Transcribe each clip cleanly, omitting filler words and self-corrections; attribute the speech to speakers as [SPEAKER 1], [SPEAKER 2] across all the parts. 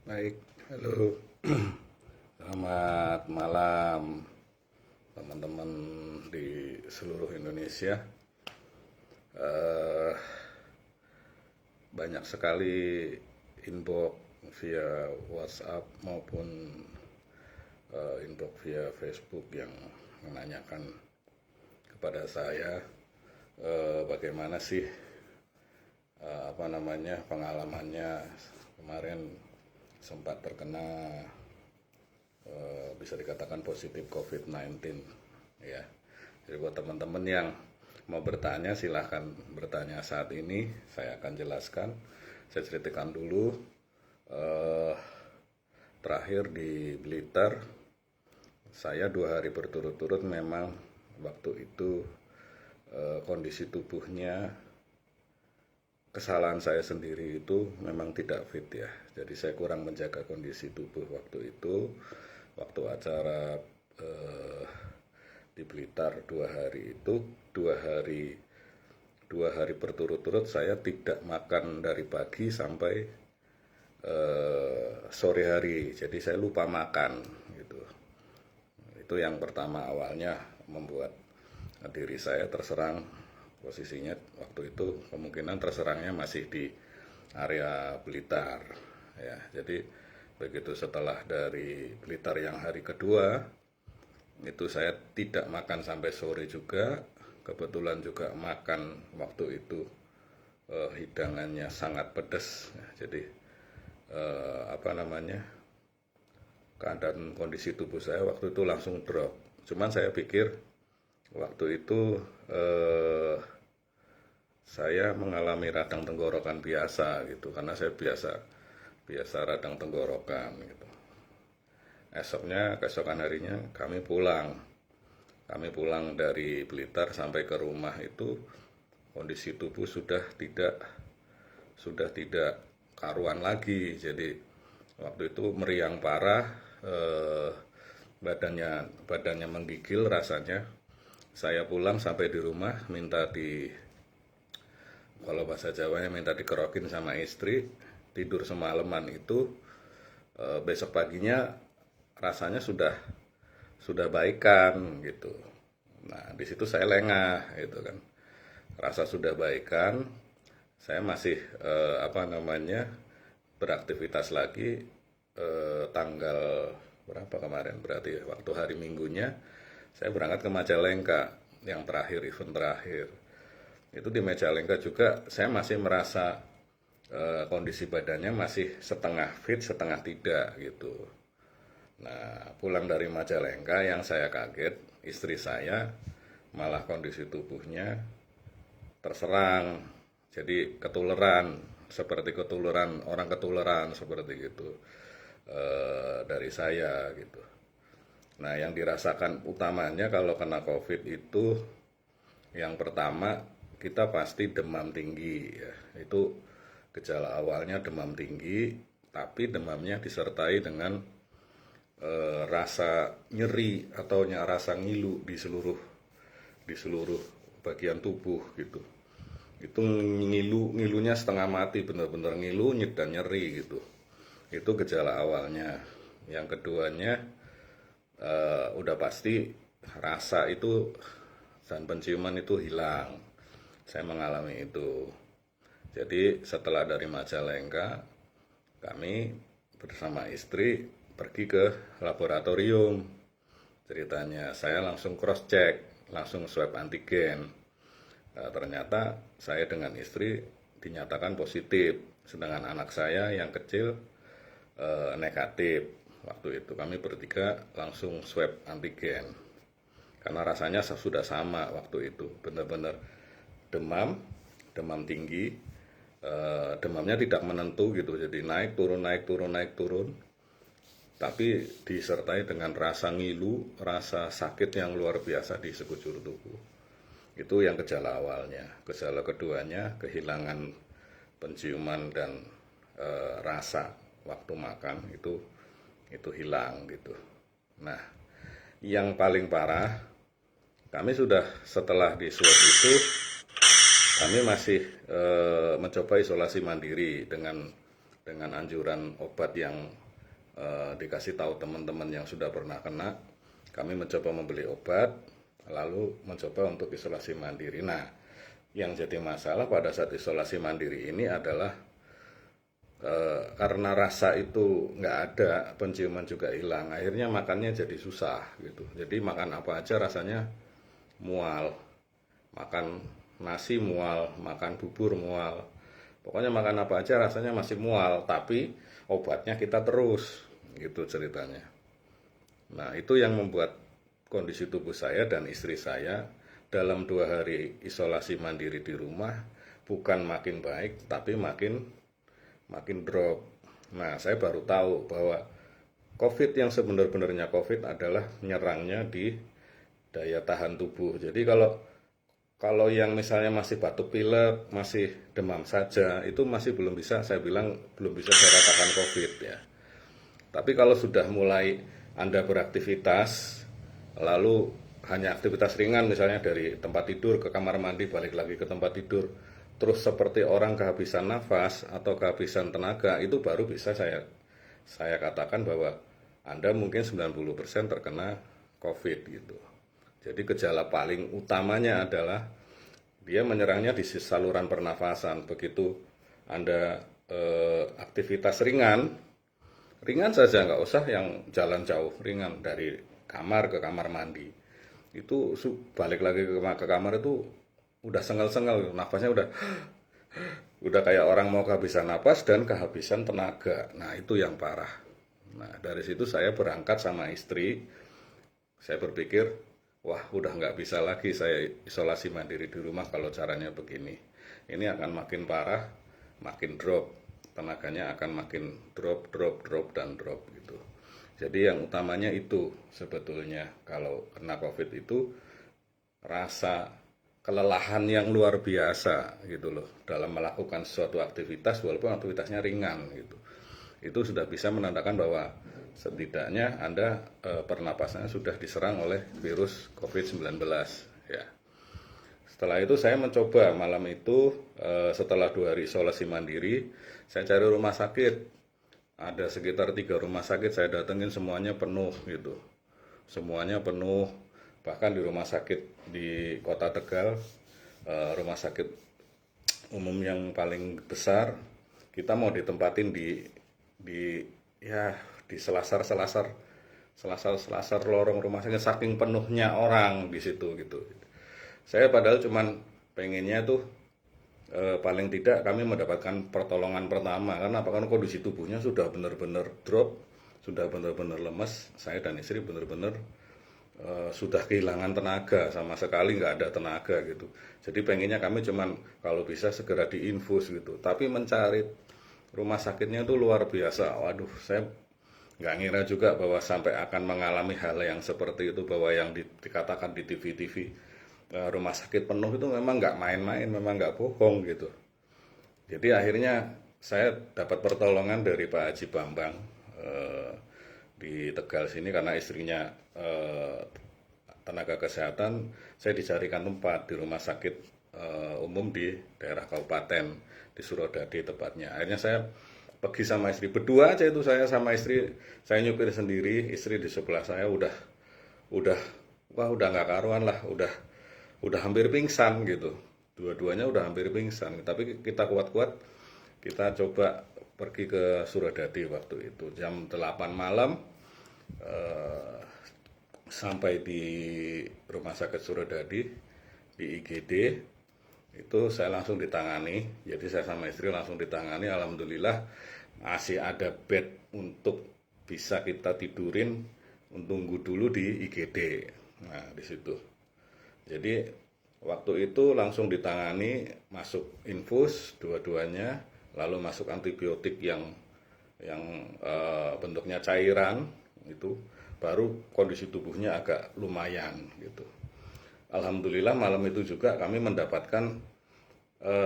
[SPEAKER 1] Baik, halo. Selamat malam teman-teman di seluruh Indonesia. Eh, Banyak sekali inbox via WhatsApp maupun inbox via Facebook yang menanyakan kepada saya bagaimana sih pengalamannya kemarin sempat terkena bisa dikatakan positif COVID-19 ya. Jadi buat teman-teman yang mau bertanya silahkan bertanya saat ini, saya akan jelaskan. Saya ceritakan dulu terakhir di Blitar, saya 2 hari berturut-turut memang waktu itu kondisi tubuhnya, kesalahan saya sendiri itu memang tidak fit ya. Jadi saya kurang menjaga kondisi tubuh waktu itu. Waktu acara di Blitar 2 hari itu, 2 hari berturut-turut saya tidak makan dari pagi sampai sore hari. Jadi saya lupa makan gitu. Itu yang pertama awalnya membuat diri saya terserang. Posisinya waktu itu kemungkinan terserangnya masih di area Blitar ya. Jadi begitu setelah dari Blitar yang hari kedua itu saya tidak makan sampai sore juga. Kebetulan juga makan waktu itu hidangannya sangat pedas ya. Jadi keadaan kondisi tubuh saya waktu itu langsung drop. Cuman saya pikir waktu itu saya mengalami radang tenggorokan biasa gitu, karena saya biasa radang tenggorokan gitu. Keesokan harinya kami pulang dari Blitar sampai ke rumah itu kondisi tubuh sudah tidak karuan lagi. Jadi waktu itu meriang parah, badannya menggigil rasanya. Saya pulang sampai di rumah kalau bahasa Jawanya minta dikerokin sama istri, tidur semalaman itu. Besok paginya rasanya sudah baikan gitu. Nah di situ saya lengah gitu kan, rasa sudah baikan. Saya masih beraktivitas lagi. Tanggal berapa kemarin berarti ya, waktu hari Minggunya saya berangkat ke Majalengka, yang terakhir, event terakhir itu di Majalengka juga. Saya masih merasa kondisi badannya masih setengah fit setengah tidak gitu. Nah pulang dari Majalengka yang saya kaget, istri saya malah kondisi tubuhnya terserang. Jadi seperti orang ketularan seperti itu dari saya gitu. Nah yang dirasakan utamanya kalau kena COVID itu, yang pertama kita pasti demam tinggi ya. Itu gejala awalnya demam tinggi, tapi demamnya disertai dengan rasa nyeri atau rasa ngilu di seluruh bagian tubuh gitu. Itu ngilunya setengah mati, benar-benar ngilu, dan nyeri gitu. Itu gejala awalnya. Yang keduanya udah pasti rasa itu dan penciuman itu hilang. Saya mengalami itu. Jadi setelah dari Majalengka, kami bersama istri pergi ke laboratorium. Ceritanya saya langsung cross check, langsung swab antigen. Ternyata saya dengan istri dinyatakan positif, sedangkan anak saya yang kecil negatif. Waktu itu kami bertiga langsung swab antigen, karena rasanya sudah sama waktu itu, benar-benar demam tinggi, demamnya tidak menentu gitu, jadi naik turun, tapi disertai dengan rasa ngilu, rasa sakit yang luar biasa di sekujur tubuh. Itu yang gejala awalnya. Gejala keduanya kehilangan penciuman dan rasa waktu makan itu hilang gitu. Nah yang paling parah, kami setelah di swab itu kami masih mencoba isolasi mandiri dengan dengan anjuran obat yang dikasih tahu teman-teman yang sudah pernah kena, kami mencoba membeli obat, lalu mencoba untuk isolasi mandiri. Nah, yang jadi masalah pada saat isolasi mandiri ini adalah karena rasa itu nggak ada, penciuman juga hilang, akhirnya makannya jadi susah gitu. Jadi makan apa aja rasanya mual, makan nasi mual, makan bubur mual, pokoknya makan apa aja rasanya masih mual, tapi obatnya kita terus, gitu ceritanya. Nah, itu yang membuat kondisi tubuh saya dan istri saya dalam 2 hari isolasi mandiri di rumah bukan makin baik, tapi makin drop. Nah, saya baru tahu bahwa COVID yang sebenar-benarnya COVID adalah menyerangnya di daya tahan tubuh. Jadi kalau yang misalnya masih batuk pilek, masih demam saja, itu masih belum bisa, saya bilang belum bisa saya katakan COVID ya. Tapi kalau sudah mulai Anda beraktivitas, lalu hanya aktivitas ringan misalnya dari tempat tidur ke kamar mandi, balik lagi ke tempat tidur, terus seperti orang kehabisan nafas atau kehabisan tenaga, itu baru bisa saya katakan bahwa Anda mungkin 90% terkena COVID gitu. Jadi gejala paling utamanya adalah dia menyerangnya di saluran pernafasan. Begitu Anda aktivitas ringan saja, nggak usah yang jalan jauh, ringan dari kamar ke kamar mandi. Itu balik lagi ke kamar itu udah sengel-sengel, nafasnya udah kayak orang mau kehabisan napas dan kehabisan tenaga. Nah, itu yang parah. Nah, dari situ saya berangkat sama istri. Saya berpikir, wah udah nggak bisa lagi saya isolasi mandiri di rumah kalau caranya begini. Ini akan makin parah, makin drop. Tenaganya akan makin drop dan drop gitu. Jadi yang utamanya itu sebetulnya kalau kena COVID itu rasa kelelahan yang luar biasa gitu loh dalam melakukan suatu aktivitas walaupun aktivitasnya ringan gitu. Itu sudah bisa menandakan bahwa setidaknya Anda pernapasannya sudah diserang oleh virus COVID-19 ya. Setelah itu saya mencoba malam itu setelah 2 hari isolasi mandiri, saya cari rumah sakit. Ada sekitar 3 rumah sakit saya datengin, semuanya penuh gitu. Semuanya penuh, bahkan di rumah sakit di Kota Tegal, rumah sakit umum yang paling besar, kita mau ditempatin di selasar lorong rumah sakit, saking penuhnya orang di situ gitu. Saya padahal cuman pengennya tuh paling tidak kami mendapatkan pertolongan pertama, karena kondisi tubuhnya sudah benar-benar drop, sudah benar-benar lemes. Saya dan istri benar-benar sudah kehilangan tenaga, sama sekali nggak ada tenaga gitu. Jadi pengennya kami cuman kalau bisa segera diinfus gitu. Tapi mencari rumah sakitnya itu luar biasa. Waduh, saya nggak ngira juga bahwa sampai akan mengalami hal yang seperti itu, bahwa yang dikatakan di TV-TV rumah sakit penuh itu memang nggak main-main, memang nggak bohong gitu. Jadi akhirnya saya dapat pertolongan dari Pak Haji Bambang di Tegal sini, karena istrinya tenaga kesehatan. Saya dicarikan tempat di rumah sakit umum di daerah kabupaten, di Surodadi tepatnya. Akhirnya saya pergi sama istri, berdua aja itu, saya sama istri, saya nyupir sendiri, istri di sebelah saya udah nggak karuan lah, udah hampir pingsan gitu. Dua-duanya udah hampir pingsan, tapi kita kuat-kuat, kita coba pergi ke Surodadi waktu itu. Jam 8 malam sampai di rumah sakit Surodadi, di IGD, itu saya langsung ditangani. Jadi saya sama istri langsung ditangani, alhamdulillah masih ada bed untuk bisa kita tidurin, tunggu dulu di IGD. Nah, di situ. Jadi waktu itu langsung ditangani, masuk infus dua-duanya, lalu masuk antibiotik yang bentuknya cairan itu, baru kondisi tubuhnya agak lumayan gitu. Alhamdulillah malam itu juga kami mendapatkan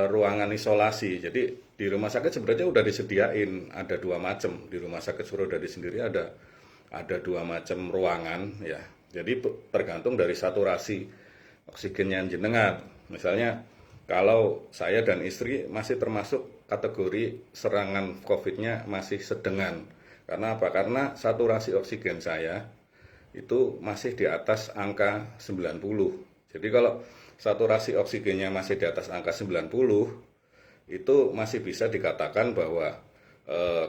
[SPEAKER 1] ruangan isolasi. Jadi di rumah sakit sebenarnya udah disediain, ada 2 macam. Di rumah sakit Surodadi sendiri ada 2 macam ruangan ya. Jadi tergantung dari saturasi oksigennya jenengan. Misalnya Kalau saya dan istri masih termasuk kategori serangan COVID-nya masih sedengan. Karena apa? Karena saturasi oksigen saya itu masih di atas angka 90. Jadi kalau saturasi oksigennya masih di atas angka 90, itu masih bisa dikatakan bahwa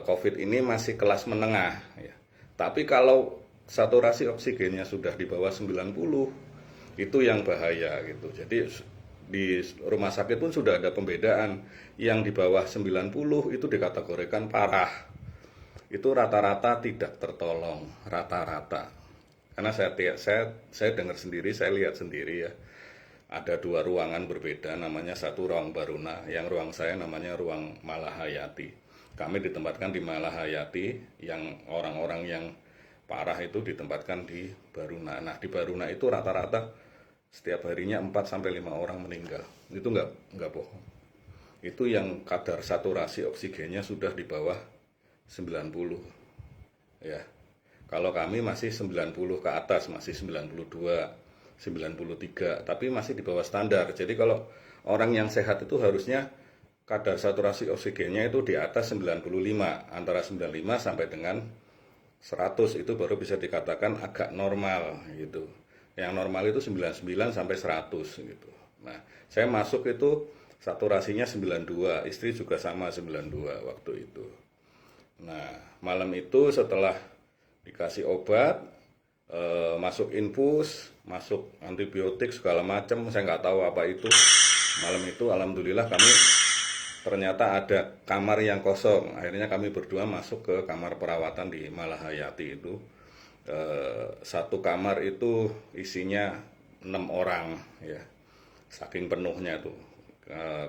[SPEAKER 1] COVID ini masih kelas menengah. Ya. Tapi kalau saturasi oksigennya sudah di bawah 90, itu yang bahaya gitu. Jadi di rumah sakit pun sudah ada pembedaan. Yang di bawah 90 itu dikategorikan parah. Itu rata-rata tidak tertolong, rata-rata. Karena saya dengar sendiri, saya lihat sendiri ya. Ada dua ruangan berbeda, namanya satu ruang Baruna, yang ruang saya namanya ruang Malahayati. Kami ditempatkan di Malahayati, yang orang-orang yang parah itu ditempatkan di Baruna. Nah, di Baruna itu rata-rata setiap harinya 4-5 orang meninggal. Itu nggak bohong. Itu yang kadar saturasi oksigennya sudah di bawah 90. Ya. Kalau kami masih 90 ke atas, masih 92, 93, tapi masih di bawah standar. Jadi kalau orang yang sehat itu harusnya kadar saturasi oksigennya itu di atas 95, antara 95 sampai dengan 100 itu baru bisa dikatakan agak normal gitu. Yang normal itu 99 sampai 100 gitu. Nah, saya masuk itu saturasinya 92, istri juga sama 92 waktu itu. Nah, malam itu setelah dikasih obat, masuk infus, masuk antibiotik segala macam, saya nggak tahu apa itu. Malam itu alhamdulillah kami ternyata ada kamar yang kosong. Akhirnya kami berdua masuk ke kamar perawatan di Malahayati itu. Satu kamar itu isinya 6 orang ya, saking penuhnya tuh.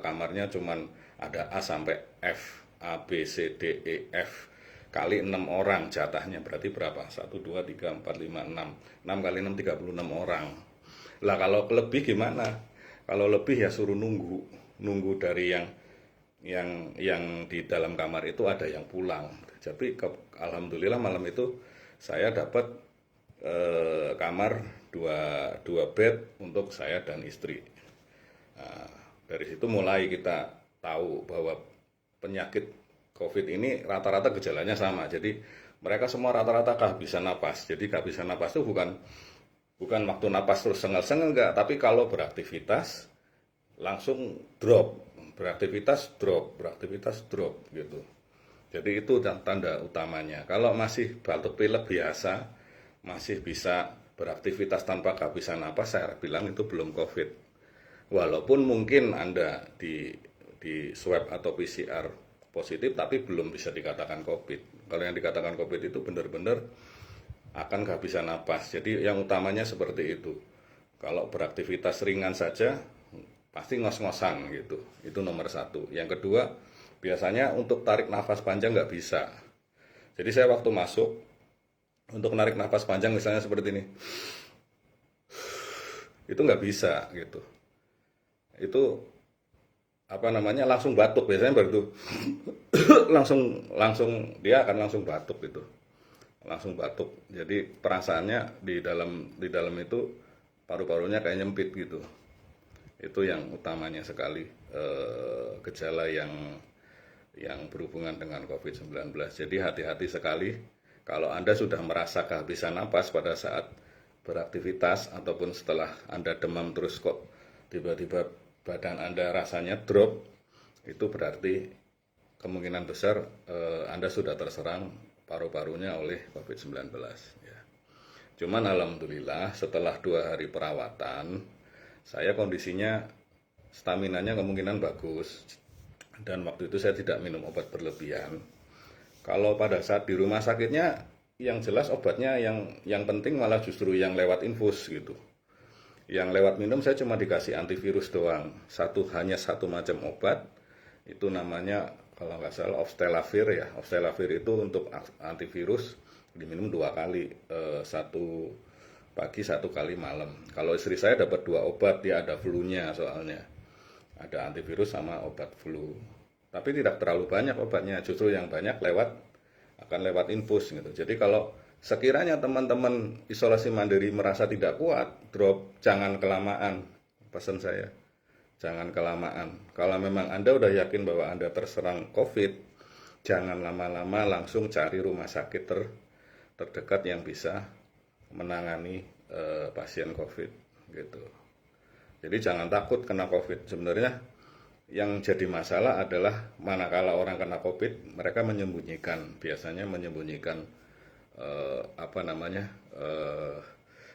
[SPEAKER 1] Kamarnya cuman ada A sampai F, A, B, C, D, E, F kali 6 orang jatahnya, berarti berapa? 1, 2, 3, 4, 5, 6 6 kali 6, 36 orang. Lah kalau lebih gimana? Kalau lebih ya suruh nunggu dari yang di dalam kamar itu ada yang pulang. Jadi alhamdulillah malam itu saya dapat kamar dua bed untuk saya dan istri. Nah, dari situ mulai kita tahu bahwa penyakit COVID ini rata-rata gejalanya sama. Jadi mereka semua rata-rata kehabisan napas. Jadi kehabisan napas itu bukan waktu napas terus sengel-sengel enggak, tapi kalau beraktivitas langsung drop, beraktivitas drop gitu. Jadi itu tanda utamanya. Kalau masih batuk pilek biasa, masih bisa beraktivitas tanpa kehabisan napas, saya bilang itu belum COVID. Walaupun mungkin Anda di swab atau PCR positif, tapi belum bisa dikatakan COVID. Kalau yang dikatakan COVID itu benar-benar akan kehabisan napas. Jadi yang utamanya seperti itu. Kalau beraktivitas ringan saja, pasti ngos-ngosan gitu. Itu nomor satu. Yang kedua, biasanya untuk tarik nafas panjang nggak bisa. Jadi saya waktu masuk, untuk narik nafas panjang misalnya seperti ini, itu nggak bisa gitu. Itu apa namanya, langsung batuk biasanya baru langsung dia akan langsung batuk gitu. Langsung batuk. Jadi perasaannya di dalam itu paru-parunya kayak nyempit gitu. Itu yang utamanya sekali, gejala yang berhubungan dengan COVID-19. Jadi hati-hati sekali kalau Anda sudah merasa kehabisan napas pada saat beraktivitas ataupun setelah Anda demam terus kok tiba-tiba badan Anda rasanya drop, itu berarti kemungkinan besar Anda sudah terserang paru-parunya oleh COVID-19 ya. Cuman alhamdulillah setelah 2 hari perawatan, saya kondisinya staminanya kemungkinan bagus. Dan waktu itu saya tidak minum obat berlebihan. Kalau pada saat di rumah sakitnya, yang jelas obatnya yang penting malah justru yang lewat infus gitu. Yang lewat minum saya cuma dikasih antivirus doang. Hanya satu macam obat, itu namanya kalau nggak salah Oseltamivir ya. Oseltamivir itu untuk antivirus diminum 2 kali, satu pagi 1 kali malam. Kalau istri saya dapat 2 obat, dia ada flu-nya soalnya. Ada antivirus sama obat flu. Tapi tidak terlalu banyak obatnya, justru yang banyak akan lewat infus gitu. Jadi kalau sekiranya teman-teman isolasi mandiri merasa tidak kuat, drop, jangan kelamaan, pesan saya. jangan kelamaan. Kalau memang Anda udah yakin bahwa Anda terserang COVID, jangan lama-lama, langsung cari rumah sakit terdekat yang bisa menangani pasien COVID gitu. Jadi jangan takut kena COVID. Sebenarnya yang jadi masalah adalah manakala orang kena COVID, mereka biasanya menyembunyikan apa namanya,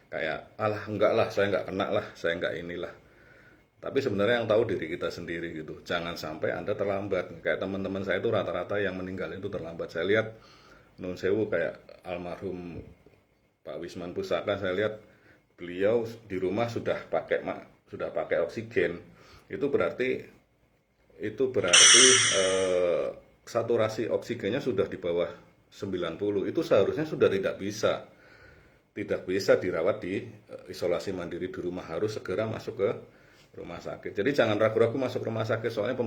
[SPEAKER 1] kayak alah enggak lah, saya enggak kena lah, saya enggak inilah. Tapi sebenarnya yang tahu diri kita sendiri gitu. Jangan sampai Anda terlambat. Kayak teman-teman saya itu rata-rata yang meninggal itu terlambat. Saya lihat Nun Sewu kayak almarhum Pak Wisman Pusaka, saya lihat beliau di rumah sudah pakai oksigen. Itu berarti saturasi oksigennya sudah di bawah 90. Itu seharusnya sudah tidak bisa dirawat di isolasi mandiri di rumah, harus segera masuk ke rumah sakit. Jadi jangan ragu-ragu masuk rumah sakit, soalnya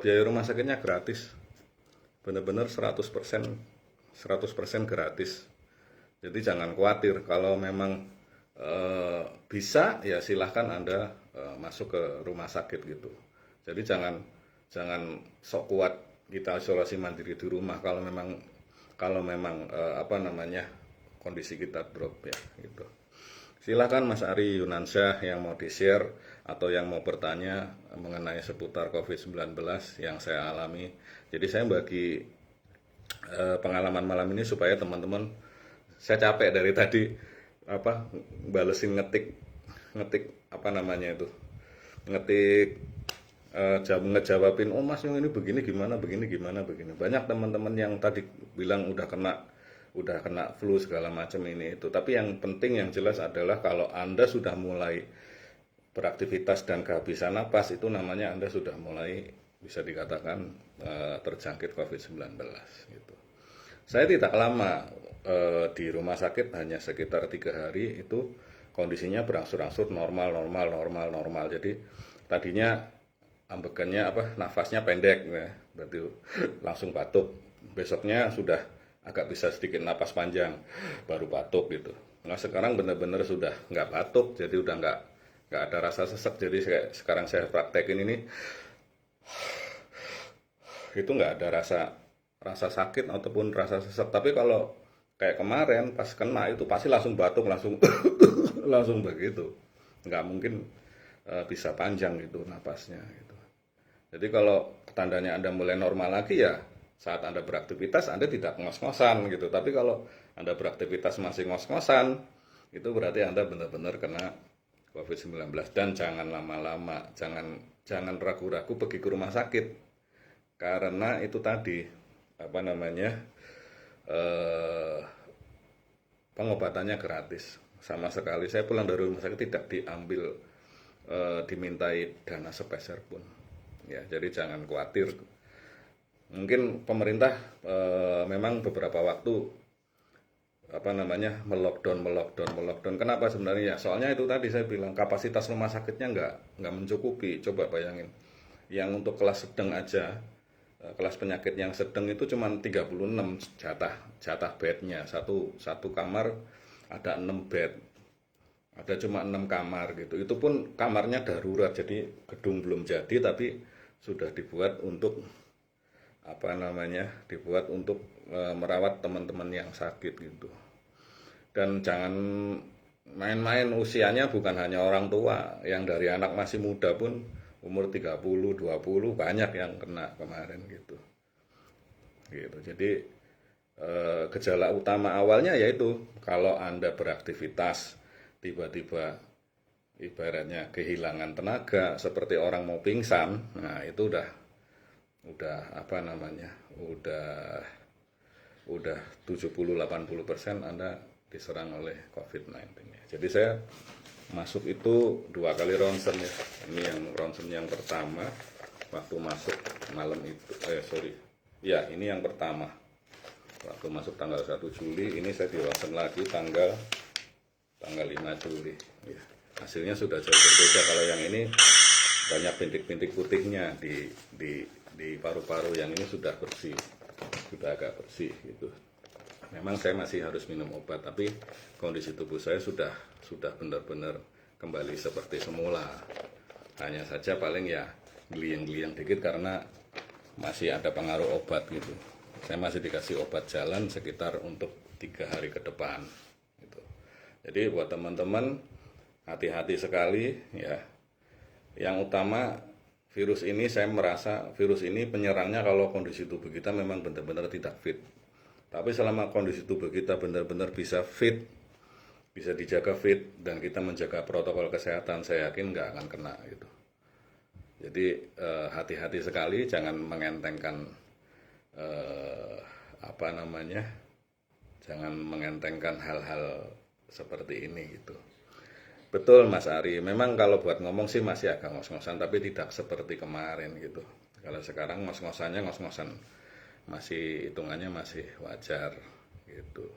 [SPEAKER 1] biaya rumah sakitnya gratis. Benar-benar 100% gratis. Jadi jangan khawatir, kalau memang bisa ya silahkan Anda masuk ke rumah sakit gitu. Jadi jangan sok kuat kita isolasi mandiri di rumah kalau memang kondisi kita drop ya gitu. Silakan Mas Ari Yunansyah yang mau di-share atau yang mau bertanya mengenai seputar COVID-19 yang saya alami. Jadi saya bagi pengalaman malam ini supaya teman-teman, saya capek dari tadi balesin ngetik ngejawabin, oh Mas yang ini begini gimana. Banyak teman-teman yang tadi bilang udah kena flu segala macam ini itu. Tapi yang penting yang jelas adalah kalau Anda sudah mulai beraktivitas dan kehabisan napas, itu namanya Anda sudah mulai bisa dikatakan terjangkit COVID-19 gitu. Saya tidak lama di rumah sakit, hanya sekitar 3 hari, itu kondisinya berangsur-angsur normal. Jadi tadinya ambekannya nafasnya pendek ya, berarti langsung batuk. Besoknya sudah agak bisa sedikit napas panjang, baru batuk gitu. Nah sekarang benar-benar sudah nggak batuk, jadi udah nggak ada rasa sesek. Jadi sekarang saya praktekin ini, itu nggak ada rasa sakit ataupun rasa sesek. Tapi kalau kayak kemarin pas kena itu pasti langsung batuk, langsung langsung begitu. Nggak mungkin bisa panjang gitu napasnya gitu. Jadi kalau tandanya Anda mulai normal lagi ya saat Anda beraktivitas, Anda tidak ngos-ngosan gitu. Tapi kalau Anda beraktivitas masih ngos-ngosan, itu berarti Anda benar-benar kena COVID-19. Dan jangan lama-lama, jangan ragu-ragu pergi ke rumah sakit. Karena itu tadi, pengobatannya gratis. Sama sekali, saya pulang dari rumah sakit tidak dimintai dana sepeser pun. Ya, jadi jangan khawatir. Mungkin pemerintah memang beberapa waktu melockdown. Kenapa sebenarnya? Soalnya itu tadi saya bilang kapasitas rumah sakitnya nggak mencukupi. Coba bayangin, yang untuk kelas sedang aja, kelas penyakit yang sedang itu cuma 36 jatah bednya. Satu kamar ada 6 bed. Ada cuma 6 kamar gitu. Itu pun kamarnya darurat, jadi gedung belum jadi tapi sudah dibuat untuk merawat teman-teman yang sakit gitu. Dan jangan main-main, usianya bukan hanya orang tua, yang dari anak masih muda pun umur 30, 20 banyak yang kena kemarin gitu. Jadi gejala utama awalnya yaitu kalau Anda beraktivitas tiba-tiba ibaratnya kehilangan tenaga seperti orang mau pingsan, nah itu udah 70-80% Anda diserang oleh COVID-19 ya. Jadi saya masuk itu 2 kali ronsen ya. Ini yang ronsen yang pertama waktu masuk malam itu, ini yang pertama waktu masuk tanggal 1 Juli. Ini saya di ronsen lagi tanggal 5 Juli ya. Hasilnya sudah jauh berbeda. Kalau yang ini banyak bintik-bintik putihnya di paru-paru, yang ini sudah bersih, sudah agak bersih gitu. Memang saya masih harus minum obat, tapi kondisi tubuh saya sudah benar-benar kembali seperti semula. Hanya saja paling ya geliang-geliang dikit karena masih ada pengaruh obat gitu. Saya masih dikasih obat jalan sekitar untuk 3 hari ke depan gitu. Jadi buat teman-teman hati-hati sekali ya. Yang utama virus ini, saya merasa virus ini penyerangnya kalau kondisi tubuh kita memang benar-benar tidak fit. Tapi selama kondisi tubuh kita benar-benar bisa fit, bisa dijaga fit, dan kita menjaga protokol kesehatan, saya yakin nggak akan kena gitu. Jadi hati-hati sekali, jangan mengentengkan jangan mengentengkan hal-hal seperti ini gitu. Betul Mas Ari, memang kalau buat ngomong sih masih agak ngos-ngosan, tapi tidak seperti kemarin gitu. Kalau sekarang ngos-ngosannya ngos-ngosan, masih hitungannya masih wajar gitu.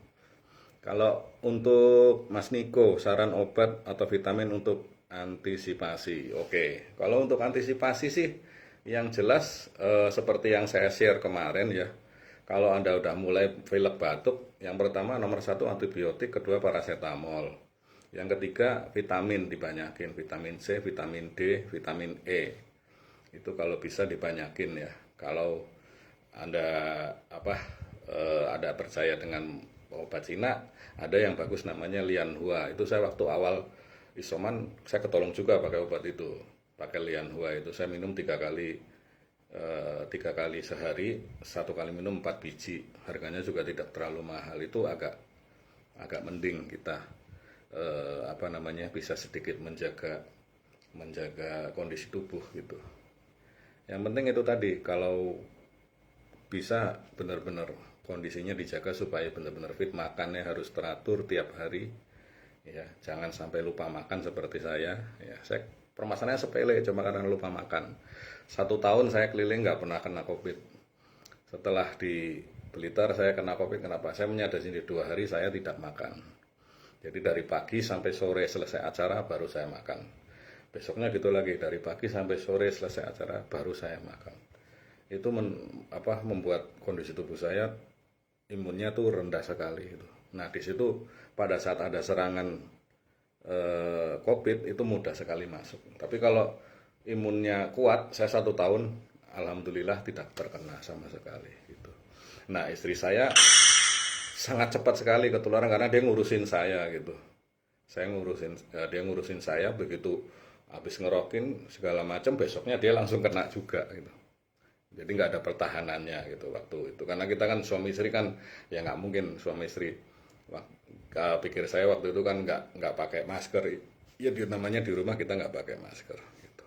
[SPEAKER 1] Kalau untuk Mas Niko, saran obat atau vitamin untuk antisipasi. Oke, kalau untuk antisipasi sih yang jelas seperti yang saya share kemarin ya. Kalau Anda udah mulai pilek batuk, yang pertama nomor 1 antibiotik, kedua paracetamol. Yang ketiga vitamin dibanyakin, vitamin C, vitamin D, vitamin E. Itu kalau bisa dibanyakin ya. Kalau Anda ada percaya dengan obat Cina, ada yang bagus namanya Lianhua. Itu saya waktu awal isoman saya ketolong juga pakai obat itu, pakai Lianhua itu. Saya minum 3 kali sehari, 1 kali minum 4 biji. Harganya juga tidak terlalu mahal. Itu agak mending kita bisa sedikit menjaga kondisi tubuh gitu. Yang penting itu tadi, kalau bisa benar-benar kondisinya dijaga supaya benar-benar fit, makannya harus teratur tiap hari ya, jangan sampai lupa makan seperti saya ya. Saya permasalahannya sepele, cuma karena lupa makan. 1 tahun saya keliling nggak pernah kena COVID. Setelah di Blitar saya kena COVID. Kenapa? Saya menyadari 2 hari saya tidak makan. Jadi dari pagi sampai sore selesai acara baru saya makan. Besoknya gitu lagi, dari pagi sampai sore selesai acara baru saya makan. Itu membuat kondisi tubuh saya, imunnya tuh rendah sekali gitu. Nah di situ pada saat ada serangan COVID itu mudah sekali masuk. Tapi kalau imunnya kuat, saya 1 tahun alhamdulillah tidak terkena sama sekali gitu. Nah istri saya sangat cepat sekali ketularan karena dia ngurusin saya gitu. Dia ngurusin saya, begitu habis ngerokin segala macam, besoknya dia langsung kena juga gitu. Jadi nggak ada pertahanannya gitu waktu itu. Karena kita kan suami istri kan, ya nggak mungkin suami istri. Pikir saya waktu itu kan nggak pakai masker. Ya namanya di rumah kita nggak pakai masker gitu.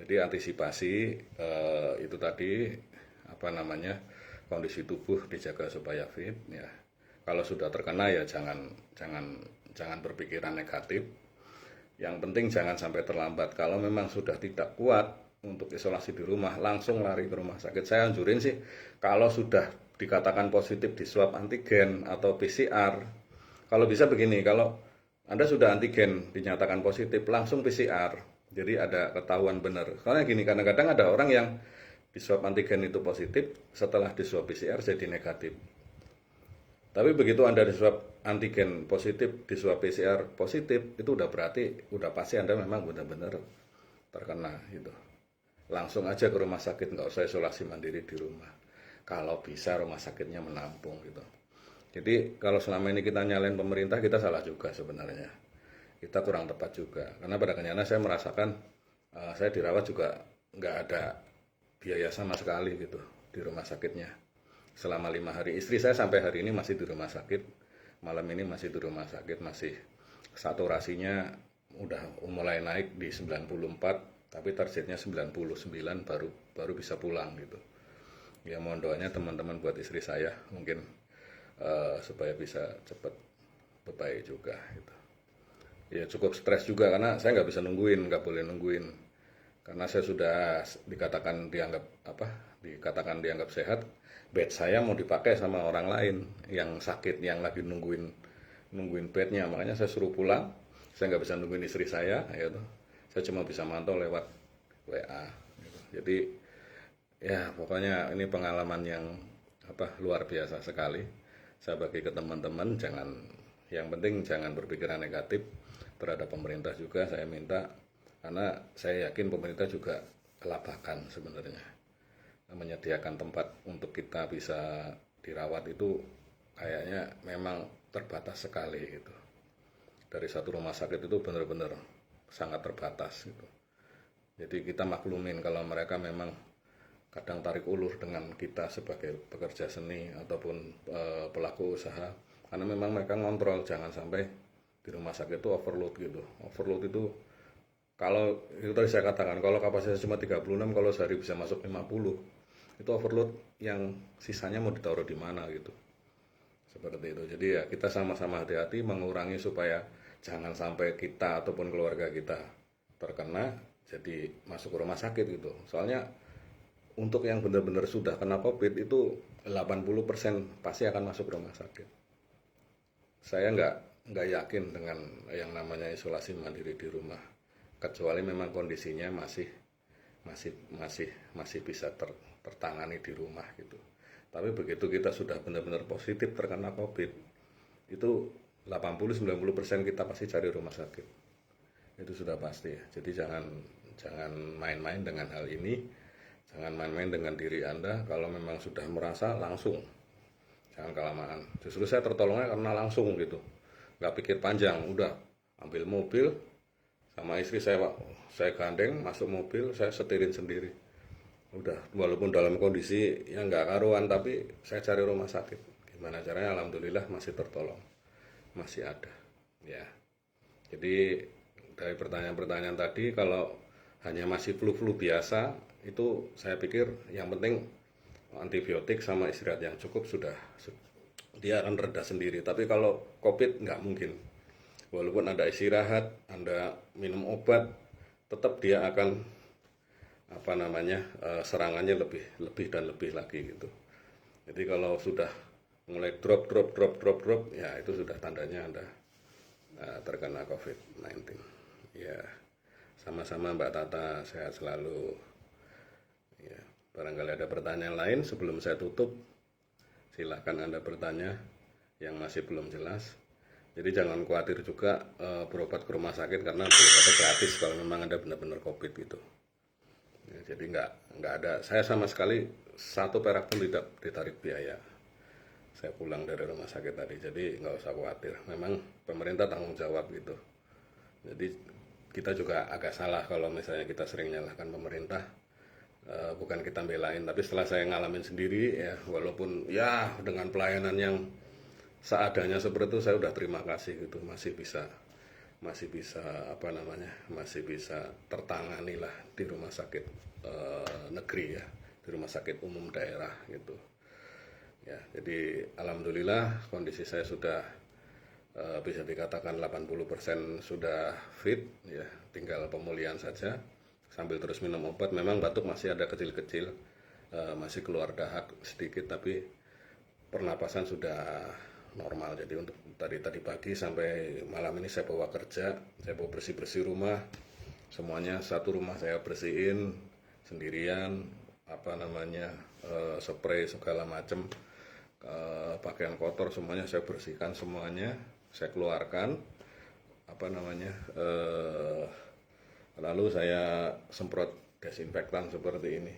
[SPEAKER 1] Jadi antisipasi itu tadi kondisi tubuh dijaga supaya fit ya. Kalau sudah terkena ya jangan berpikiran negatif. Yang penting jangan sampai terlambat. Kalau memang sudah tidak kuat untuk isolasi di rumah, langsung lari ke rumah sakit. Saya anjurin sih, kalau sudah dikatakan positif di swab antigen atau PCR, kalau bisa begini, kalau Anda sudah antigen dinyatakan positif, langsung PCR. Jadi ada ketahuan benar. Karena gini, kadang-kadang ada orang yang di swab antigen itu positif, setelah di swab PCR jadi negatif. Tapi begitu Anda di swab antigen positif, di swab PCR positif, itu udah pasti Anda memang benar-benar terkena gitu. Langsung aja ke rumah sakit, nggak usah isolasi mandiri di rumah. Kalau bisa rumah sakitnya menampung gitu. Jadi kalau selama ini kita nyalain pemerintah, kita salah juga sebenarnya. Kita kurang tepat juga. Karena pada kenyataannya saya merasakan, saya dirawat juga nggak ada biaya sama sekali gitu di rumah sakitnya. Selama 5 hari, istri saya sampai hari ini masih di rumah sakit. Malam ini masih di rumah sakit, masih saturasinya udah mulai naik di 94. Tapi targetnya 99 baru bisa pulang gitu. Ya mohon doanya teman-teman buat istri saya mungkin supaya bisa cepat baik juga gitu. Ya cukup stres juga karena saya nggak bisa nggak boleh nungguin. Karena saya sudah dikatakan dianggap sehat, bed saya mau dipakai sama orang lain yang sakit, yang lagi nungguin bednya. Makanya saya suruh pulang. Saya nggak bisa nungguin istri saya gitu. Saya cuma bisa mantau lewat WA gitu. Jadi ya pokoknya ini pengalaman yang luar biasa sekali. Saya bagi ke teman-teman, yang penting jangan berpikiran negatif, terhadap pemerintah juga saya minta, karena saya yakin pemerintah juga kelabakan sebenarnya menyediakan tempat untuk kita bisa dirawat itu kayaknya memang terbatas sekali gitu. Dari satu rumah sakit itu benar-benar sangat terbatas gitu. Jadi kita maklumin kalau mereka memang kadang tarik ulur dengan kita sebagai pekerja seni ataupun pelaku usaha, karena memang mereka ngontrol jangan sampai di rumah sakit itu overload gitu. Overload itu kalau itu tadi saya katakan, kalau kapasitas cuma 36, kalau sehari bisa masuk 50, itu overload yang sisanya mau ditaruh di mana gitu. Seperti itu. Jadi ya kita sama-sama hati-hati mengurangi supaya jangan sampai kita ataupun keluarga kita terkena jadi masuk ke rumah sakit gitu. Soalnya untuk yang benar-benar sudah kena COVID itu 80% pasti akan masuk rumah sakit. Saya nggak yakin dengan yang namanya isolasi mandiri di rumah, kecuali memang kondisinya masih bisa tertangani di rumah gitu. Tapi begitu kita sudah benar-benar positif terkena COVID, itu 80-90% kita pasti cari rumah sakit. Itu sudah pasti ya. Jadi jangan main-main dengan hal ini, jangan main-main dengan diri Anda. Kalau memang sudah merasa, langsung, jangan kelamaan. Justru saya tertolongnya karena langsung gitu, nggak pikir panjang, udah ambil mobil sama istri saya gandeng masuk mobil, saya setirin sendiri. Udah, walaupun dalam kondisi yang nggak karuan, tapi saya cari rumah sakit. Gimana caranya? Alhamdulillah masih tertolong, masih ada. Ya, jadi dari pertanyaan-pertanyaan tadi, kalau hanya masih flu-flu biasa, itu saya pikir yang penting antibiotik sama istirahat yang cukup sudah, dia akan reda sendiri. Tapi kalau COVID nggak mungkin. Walaupun Anda istirahat, Anda minum obat, tetap dia akan serangannya lebih dan lebih lagi gitu. Jadi kalau sudah mulai drop ya itu sudah tandanya Anda terkena COVID-19. Ya, sama-sama Mbak Tata, sehat selalu. Ya, barangkali ada pertanyaan lain sebelum saya tutup, silakan Anda bertanya yang masih belum jelas. Jadi jangan khawatir juga berobat ke rumah sakit, karena berobatnya gratis kalau memang Anda benar-benar COVID gitu. Ya, jadi nggak ada, saya sama sekali 1 perak pun tidak ditarik biaya. Saya pulang dari rumah sakit tadi, jadi nggak usah khawatir. Memang pemerintah tanggung jawab gitu. Jadi kita juga agak salah kalau misalnya kita sering nyalahkan pemerintah. Bukan kita belain, tapi setelah saya ngalamin sendiri ya, walaupun ya dengan pelayanan yang seadanya seperti itu, saya udah terima kasih gitu, masih bisa masih bisa tertangani lah di rumah sakit negeri ya, di rumah sakit umum daerah gitu ya. Jadi alhamdulillah kondisi saya sudah bisa dikatakan 80% sudah fit ya, tinggal pemulihan saja sambil terus minum obat. Memang batuk masih ada kecil-kecil, masih keluar dahak sedikit, tapi pernapasan sudah normal. Jadi untuk tadi pagi sampai malam ini saya bawa kerja, saya bawa bersih rumah, semuanya satu rumah saya bersihin sendirian, spray segala macam, pakaian kotor semuanya saya bersihkan, semuanya saya keluarkan, lalu saya semprot desinfektan seperti ini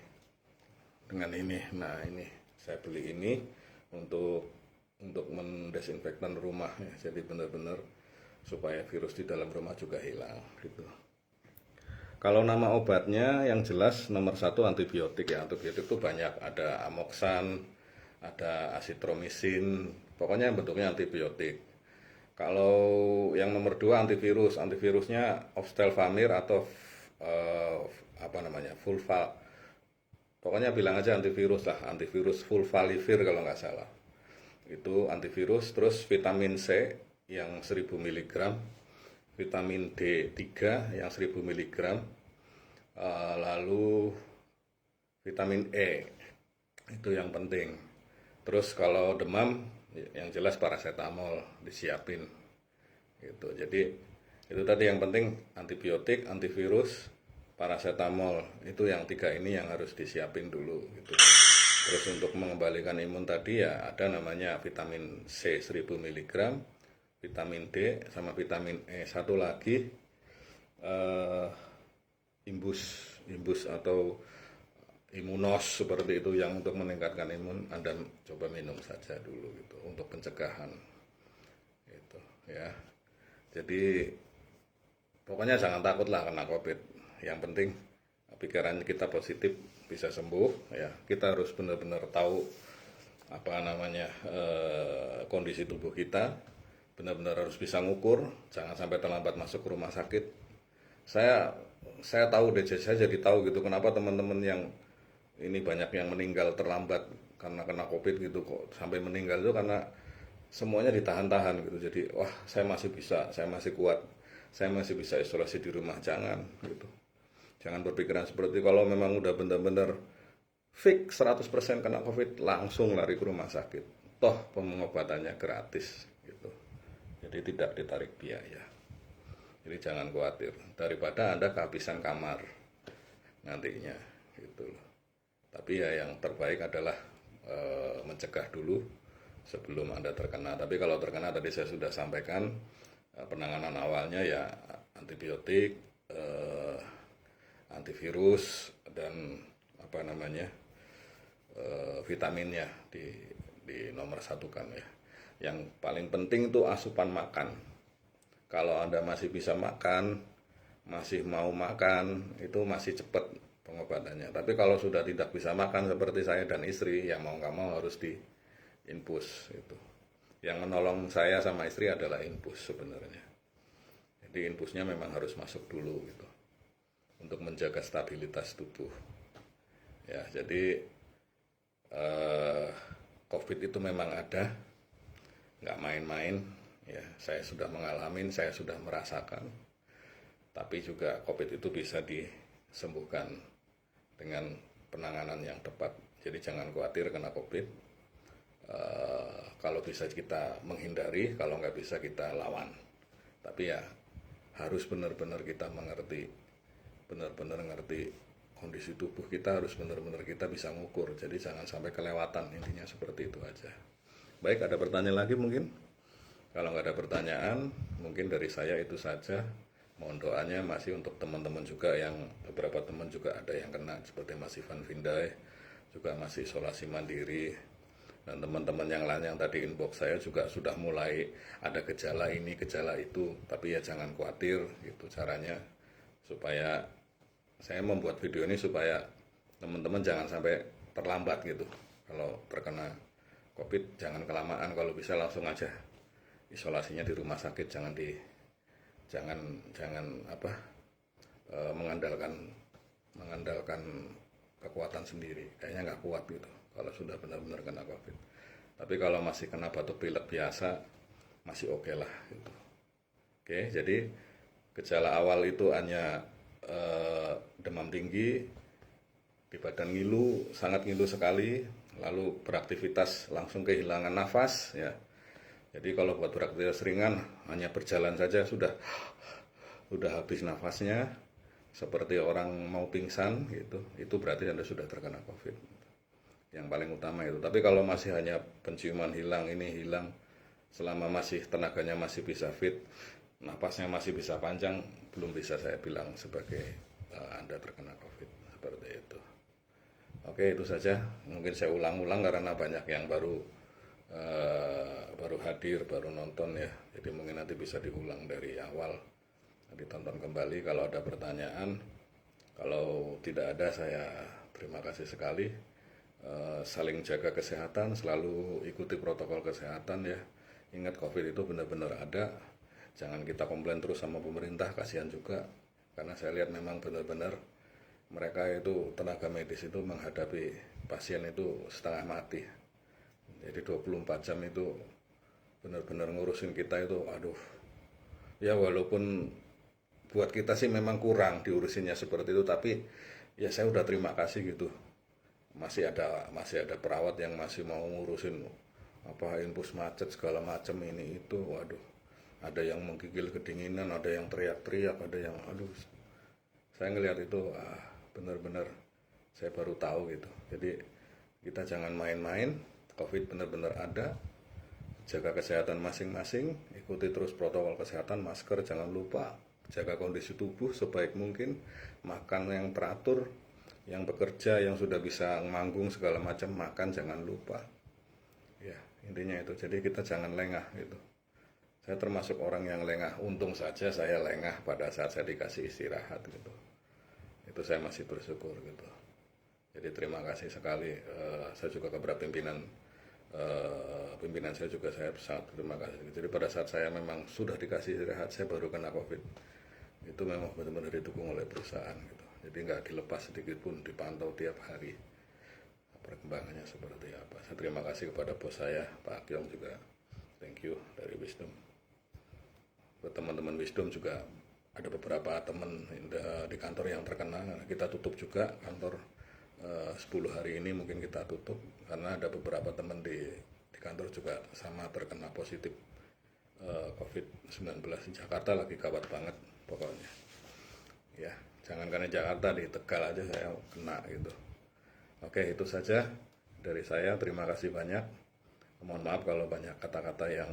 [SPEAKER 1] dengan ini. Nah, ini saya beli ini untuk mendesinfektan rumah ya. Jadi benar-benar supaya virus di dalam rumah juga hilang gitu. Kalau nama obatnya yang jelas nomor 1 antibiotik ya. Antibiotik itu banyak, ada amoxan, ada azitromisin, pokoknya bentuknya antibiotik. Kalau yang nomor 2 antivirus, antivirusnya oseltamivir atau pokoknya bilang aja antivirus lah, antivirus fulvalivir kalau nggak salah. Itu antivirus. Terus vitamin C yang 1000 mg, vitamin D3 yang 1000 mg, lalu vitamin E, itu yang penting. Terus kalau demam yang jelas paracetamol disiapin gitu. Jadi itu tadi yang penting, antibiotik, antivirus, paracetamol, itu yang 3 ini yang harus disiapin dulu gitu. Terus untuk mengembalikan imun tadi ya ada namanya vitamin C 1000 mg, vitamin D sama vitamin E. Satu lagi eh, imbus atau imunos seperti itu yang untuk meningkatkan imun. Anda coba minum saja dulu gitu untuk pencegahan gitu ya. Jadi pokoknya jangan takut lah kena COVID. Yang penting pikiran kita positif, bisa sembuh ya. Kita harus benar-benar tahu apa namanya kondisi tubuh kita, benar-benar harus bisa ngukur, jangan sampai terlambat masuk ke rumah sakit. Saya tahu deh, saya jadi tahu gitu kenapa teman-teman yang ini banyak yang meninggal terlambat karena kena COVID gitu, kok sampai meninggal itu karena semuanya ditahan-tahan gitu. Jadi wah, saya masih bisa, saya masih kuat, saya masih bisa isolasi di rumah. Jangan gitu, jangan berpikiran seperti kalau memang udah benar-benar fix 100% kena COVID langsung lari ke rumah sakit. Toh pengobatannya gratis gitu. Jadi tidak ditarik biaya. Jadi jangan khawatir daripada Anda kehabisan kamar nantinya gitu loh. Tapi ya yang terbaik adalah mencegah dulu sebelum Anda terkena. Tapi kalau terkena tadi saya sudah sampaikan penanganan awalnya ya antibiotik, antivirus dan apa namanya vitaminnya di nomor satukan ya. Yang paling penting itu asupan makan. Kalau Anda masih bisa makan, masih mau makan, itu masih cepat pengobatannya. Tapi kalau sudah tidak bisa makan seperti saya dan istri, ya mau nggak mau harus diinfus itu. Yang menolong saya sama istri adalah infus sebenarnya. Jadi infusnya memang harus masuk dulu gitu untuk menjaga stabilitas tubuh. Ya, jadi COVID itu memang ada, nggak main-main. Ya, saya sudah mengalami, saya sudah merasakan. Tapi juga COVID itu bisa disembuhkan dengan penanganan yang tepat. Jadi jangan khawatir kena COVID. Kalau bisa kita menghindari, kalau nggak bisa kita lawan. Tapi ya harus benar-benar kita mengerti, benar-benar ngerti kondisi tubuh kita, harus benar-benar kita bisa ngukur. Jadi jangan sampai kelewatan, intinya seperti itu aja. Baik, ada pertanyaan lagi mungkin? Kalau nggak ada pertanyaan, mungkin dari saya itu saja. Mohon doanya masih untuk teman-teman juga yang beberapa teman juga ada yang kena seperti Mas Ivan Vindai, juga masih isolasi mandiri. Dan teman-teman yang lain yang tadi inbox saya juga sudah mulai ada gejala ini, gejala itu. Tapi ya jangan khawatir gitu caranya. Supaya saya membuat video ini supaya teman-teman jangan sampai terlambat gitu. Kalau terkena COVID jangan kelamaan, kalau bisa langsung aja isolasinya di rumah sakit, jangan mengandalkan kekuatan sendiri, kayaknya nggak kuat gitu kalau sudah benar-benar kena COVID. Tapi kalau masih kena batuk pilek biasa masih oke lah gitu. Oke, jadi gejala awal itu hanya demam tinggi, di badan ngilu, sangat ngilu sekali, lalu beraktivitas langsung kehilangan nafas ya. Jadi kalau buat beraktivitas ringan hanya berjalan saja sudah habis nafasnya seperti orang mau pingsan gitu. Itu berarti Anda sudah terkena COVID. Yang paling utama itu. Tapi kalau masih hanya penciuman hilang, ini hilang, selama masih tenaganya masih bisa fit, nafasnya masih bisa panjang, belum bisa saya bilang sebagai Anda terkena COVID seperti itu. Oke, itu saja. Mungkin saya ulang-ulang karena banyak yang baru hadir, baru nonton ya. Jadi mungkin nanti bisa diulang dari awal, ditonton kembali kalau ada pertanyaan. Kalau tidak ada, saya terima kasih sekali. Saling jaga kesehatan, selalu ikuti protokol kesehatan ya. Ingat COVID itu benar-benar ada. Jangan kita komplain terus sama pemerintah, kasihan juga. Karena saya lihat memang benar-benar mereka itu tenaga medis itu menghadapi pasien itu setengah mati. Jadi 24 jam itu benar-benar ngurusin kita itu, aduh. Ya walaupun buat kita sih memang kurang diurusinnya seperti itu, tapi ya saya udah terima kasih gitu. Masih ada perawat yang masih mau ngurusin infus macet segala macam ini itu, waduh. Ada yang menggigil kedinginan, ada yang teriak-teriak, ada yang aduh. Saya ngelihat itu benar-benar saya baru tahu gitu. Jadi kita jangan main-main. COVID benar-benar ada, jaga kesehatan masing-masing, ikuti terus protokol kesehatan, masker jangan lupa, jaga kondisi tubuh sebaik mungkin, makan yang teratur, yang bekerja, yang sudah bisa manggung segala macam, makan jangan lupa. Ya, intinya itu. Jadi kita jangan lengah gitu. Saya termasuk orang yang lengah, untung saja saya lengah pada saat saya dikasih istirahat gitu. Itu saya masih bersyukur gitu. Jadi terima kasih sekali. Saya juga kepada pimpinan saya juga saya sangat terima kasih. Jadi pada saat saya memang sudah dikasih istirahat, saya baru kena COVID. Itu memang benar-benar didukung oleh perusahaan gitu. Jadi nggak dilepas sedikit pun, dipantau tiap hari perkembangannya seperti apa. Saya terima kasih kepada bos saya, Pak Kyong juga. Thank you dari Wisdom. Buat teman-teman Wisdom juga ada beberapa teman di kantor yang terkena. Kita tutup juga kantor 10 hari ini, mungkin kita tutup karena ada beberapa teman di kantor juga sama terkena positif COVID-19. Di Jakarta lagi gawat banget pokoknya. Ya, jangan karena Jakarta, di Tegal aja saya kena gitu. Oke, itu saja dari saya. Terima kasih banyak. Mohon maaf kalau banyak kata-kata yang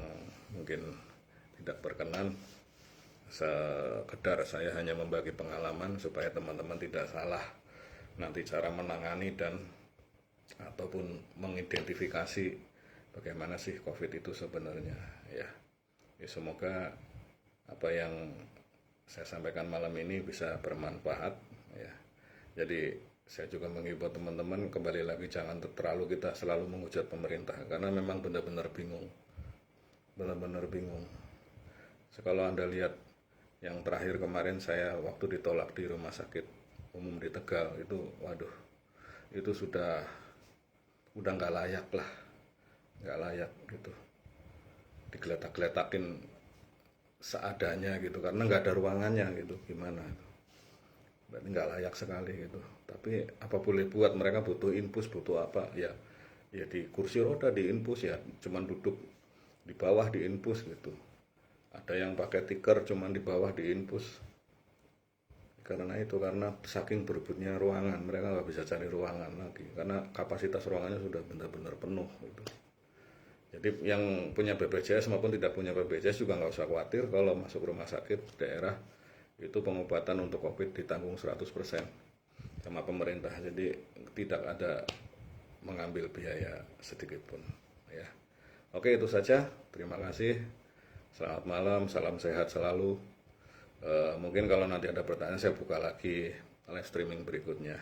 [SPEAKER 1] mungkin tidak berkenan. Sekedar saya hanya membagi pengalaman supaya teman-teman tidak salah nanti cara menangani dan ataupun mengidentifikasi bagaimana sih COVID itu sebenarnya ya. Semoga apa yang saya sampaikan malam ini bisa bermanfaat ya. Jadi saya juga mengimbau teman-teman, kembali lagi jangan terlalu kita selalu menghujat pemerintah karena memang benar-benar bingung. Benar-benar bingung. Kalau Anda lihat yang terakhir kemarin saya waktu ditolak di rumah sakit umum di Tegal itu, waduh, itu udah nggak layak lah, nggak layak gitu, digeletak-geletakin seadanya gitu karena nggak ada ruangannya gitu, gimana itu, berarti nggak layak sekali gitu. Tapi apa boleh buat, mereka butuh infus, butuh apa ya di kursi roda di infus ya, cuman duduk di bawah di infus gitu. Ada yang pakai tikar cuman di bawah di infus. Karena saking berebutnya ruangan, mereka nggak bisa cari ruangan lagi karena kapasitas ruangannya sudah benar-benar penuh gitu. Jadi yang punya BPJS maupun tidak punya BPJS juga nggak usah khawatir, kalau masuk rumah sakit daerah itu pengobatan untuk COVID ditanggung 100% sama pemerintah. Jadi tidak ada mengambil biaya sedikit pun ya. Oke, itu saja. Terima kasih. Selamat malam, salam sehat selalu. Mungkin kalau nanti ada pertanyaan saya buka lagi live streaming berikutnya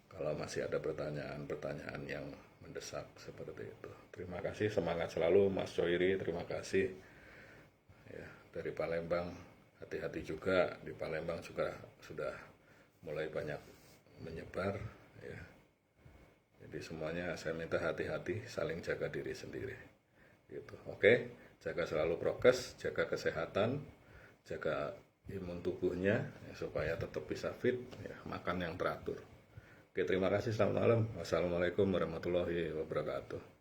[SPEAKER 1] kalau masih ada pertanyaan yang mendesak seperti itu. Terima kasih, semangat selalu Mas Coiri, terima kasih ya, dari Palembang. Hati-hati juga, di Palembang juga sudah mulai banyak menyebar ya. Jadi semuanya saya minta hati-hati, saling jaga diri sendiri gitu. Oke, jaga selalu prokes, jaga kesehatan, jaga imun tubuhnya ya, supaya tetap bisa fit ya, makan yang teratur. Oke, terima kasih, selamat malam. Wassalamualaikum warahmatullahi wabarakatuh.